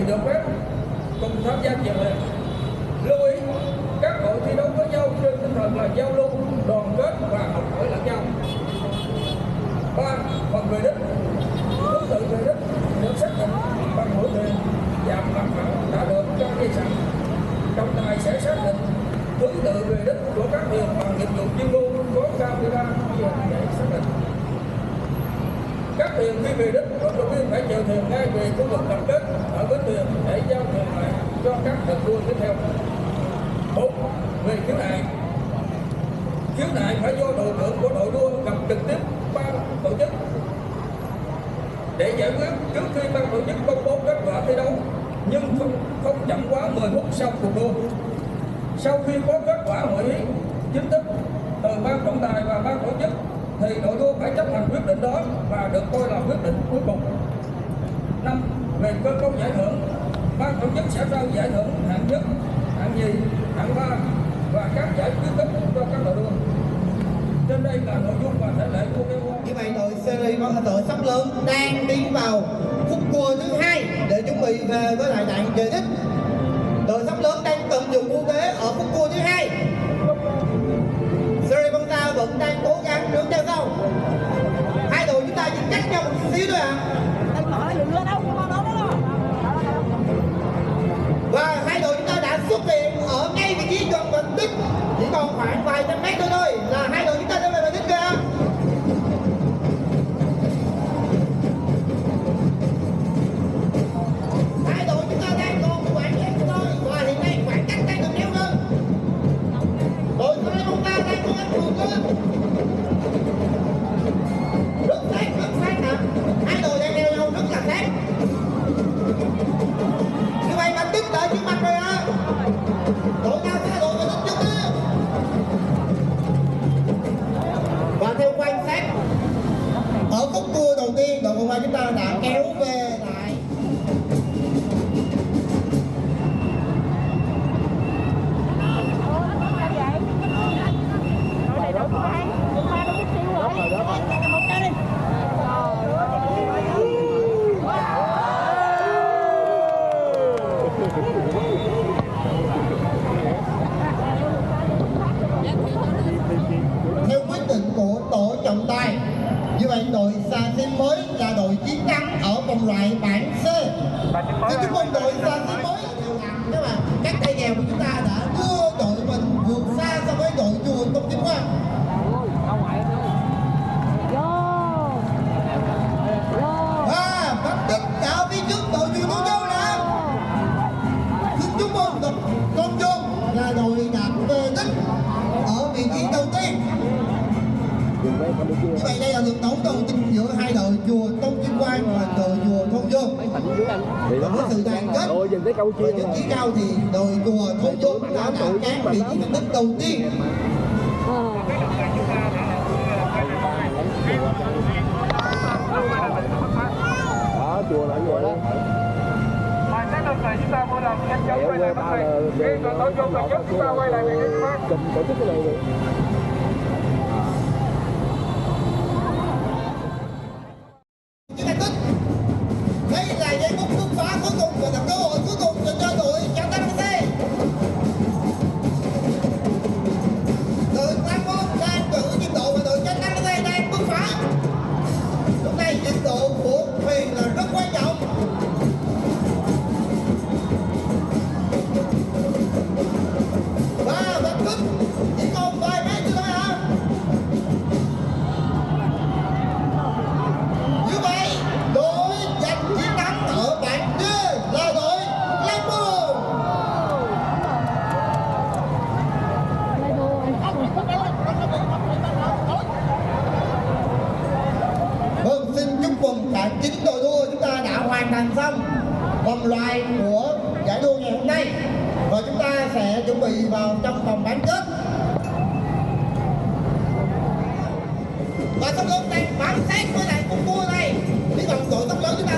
được phép cùng tham gia chèo thuyền. Lưu ý các đội thi đấu với nhau trên tinh thần là giao lưu, đoàn kết và học hỏi lẫn nhau. 3. Phần về đích. Thứ tự về đích được xác định bằng mũi thuyền và mặt phẳng đã được cho dây sẵn. Trọng tài sẽ xác định thứ tự về đích của các thuyền bằng nghiệp vụ chuyên môn có camera để xác định. Các thuyền khi về đích, vận động viên phải chèo thuyền ngay về khu vực tập kết ở bến thuyền để giao thuyền lại cho các đợt đua tiếp theo. 4. Về khiếu nại. Khiếu nại phải do đội trưởng của đội đua gặp trực tiếp ban tổ chức để giải quyết trước khi ban tổ chức công bố kết quả thi đấu, nhưng không chậm quá 10 phút sau cuộc đua. Sau khi có kết quả hội ý chính thức từ ban trọng tài và ban tổ chức thì đội đua phải chấp hành quyết định đó và được coi là quyết định cuối cùng. 5. Về cơ cấu giải thưởng, ban tổ chức sẽ trao giải thưởng hạng nhất, hạng nhì, hạng ba và các giải khuyến khích cho các đội đua. Trên đây là nội dung và thể lệ của cái như vậy đội series đội sắp lớn đang đi vào khúc cua thứ 2 để chuẩn bị về với lại đạn về đích. Đội sắp lớn đang tận dụng ưu thế ở khúc cua thứ 2. Series bóng ta vẫn đang cố gắng đứng theo sau. Hai đội chúng ta chỉ cách nhau một xíu thôi ạ. Và hai đội chúng ta đã xuất hiện ở ngay vị trí gần vạch đích, chỉ còn khoảng vài trăm mét thôi là hai đội chúng ta đã về vạch đích kìa. Hai đội chúng ta đang còn khoảng cách thôi và hiện nay khoảng cách đang được kéo hơn. Đội của chúng ta đang cố gắng vượt lên. Rất sát hả? Hai đội đang đeo nhau rất là sát. Như vậy vạch đích đợi trước mặt rồi hả? Đội nào sẽ là đội vạch đích trước đó. Và theo quan sát ở khúc cua đầu tiên, đội vòng qua chúng ta đã kéo về lại. Theo quyết định của tổ trọng tài, như vậy đội Sa Tím mới là đội chiến thắng ở vòng loại bảng C. Thì chúc mừng đội Sa Tím mới các bạn, các tay nghèo của chúng ta đã đưa đội mình vượt xa so với đội chùa Công Chính Quang. Vạch đích đã phía trước đội chùa Tô Châu nè. Xin chúc mừng đội Công Trung là đội đạt về đích ở vị trí đầu tiên. Như vậy đây là lượt đấu đầu tiên giữa hai đội chùa Công Chính Quang và đội chùa Thôn Dương. Và với sự đoàn kết và nhất trí cao thì đội chùa Thôn Dương đã đạt các vị trí thành tích đầu tiên. Đó, chùa lại rồi đó. Hoàn tất lần này chúng ta vô đồng nhanh chóng quay lại bắt này. Khi còn tổ chung tổ chức chúng ta quay lại về cái phát. Chùm tổ chức cái này rồi. Đây là giây phút bứt phá cuối cùng và là cơ hội cuối cùng dành cho đội Trạm Tây FC. Đội Tam Môn đang giữ nhịp độ và đội Trạm Tây FC đang bứt phá. Lúc này nhịp độ của thuyền là rất quan trọng. Và vạch đích chỉ còn vài mét nữa thôi hả? Như vậy đội giành chiến thắng ở bảng D là đội Blackpool. Vâng, xin chúc mừng cả 9 đội đua chúng ta đã hoàn thành xong vòng loại của giải đua ngày hôm nay và chúng ta sẽ chuẩn bị vào trong vòng bán kết. Và sắp lớn đang bám sát với lại cuộc đua này. Hy vọng đội sắp lớn chúng ta